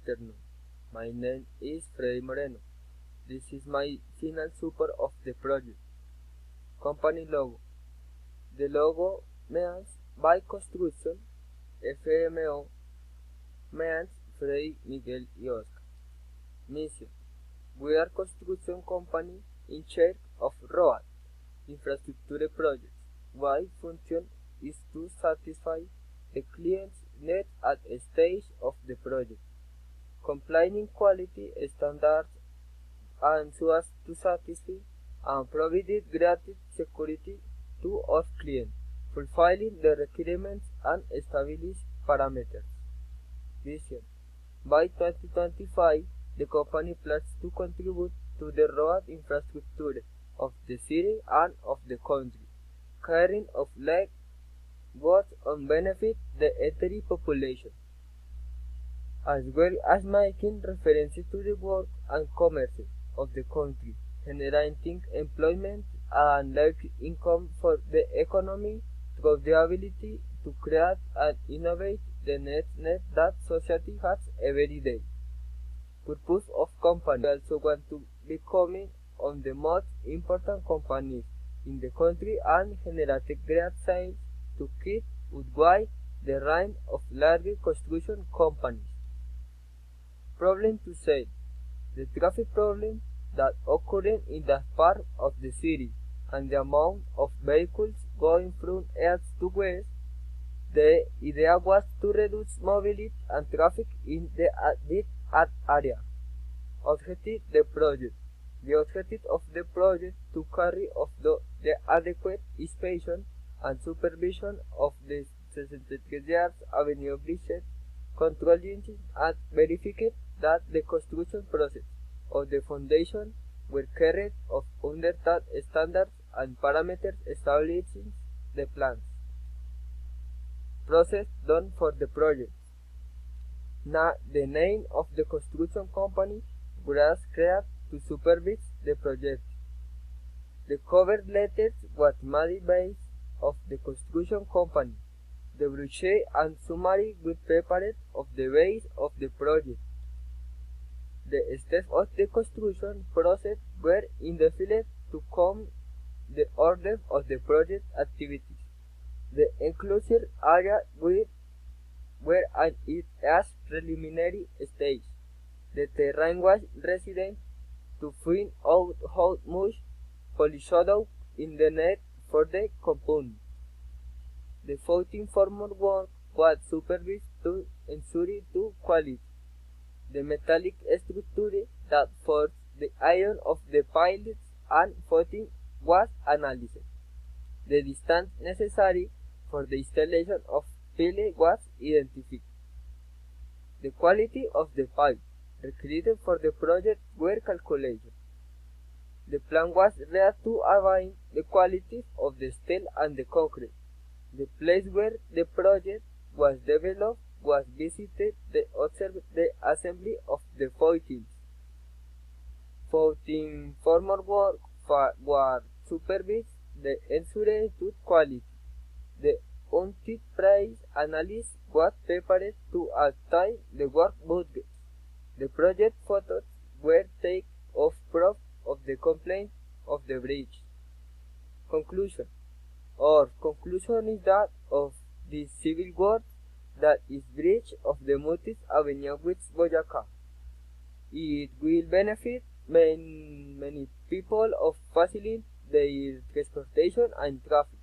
afternoon. My name is Freddy Moreno. This is my final support of the project. Company logo. The logo means by construction, FMO means Freddy, Miguel, y Oscar. Mission. We are construction company in charge of road infrastructure projects. Why function is to satisfy the client's needs at a stage of the project, complying quality standards and so as to satisfy and provide great security to our client, fulfilling the requirements and established parameters. Vision. By 2025, the company plans to contribute to the road infrastructure of the city and of the country, caring of like what on benefit the entire population, as well as making references to the work and commerce of the country, generating employment and like income for the economy through the ability to create and innovate the net that society has every day. Purpose of company. We also want to become on the most important companies in the country and generate great sales to keep outweigh the range of larger construction companies. Problem to say. The traffic problem that occurring in that part of the city and the amount of vehicles going from east to west. The idea was to reduce mobility and traffic in the area. Objective the project. The objective of the project to carry out the adequate inspection and supervision of the 63 yards Avenue Bridge control engine and verify that the construction process of the foundation were carried out under that standards and parameters establishing the plans. Process done for the project. The name of the construction company was created to supervise the project. The cover letters was made based of the construction company. The brochure and summary were prepared of the base of the project. The steps of the construction process were indefinite to come the order of the project activities. The enclosure area were at its preliminary stage. The terrain was resident to find out how much polyshadow in the net for the compound. The 14 former work was supervised to ensure to quality. The metallic structure that forms the iron of the pilots and footing was analyzed. The distance necessary for the installation of pile was identified. The quality of the pipe required for the project were calculated. The plan was read to align the quality of the steel and the concrete. The place where the project was developed was visited to observe the assembly of the footings. 14 former work were supervised the ensured to quality. The unit price analysis was prepared to outline the work budget. The project photos were taken of proof of the complaint of the bridge. Conclusion. Our conclusion is that of this civil work that is bridge of the Mutis Avenue with Boyacá. It will benefit many people of facilitating their transportation and traffic.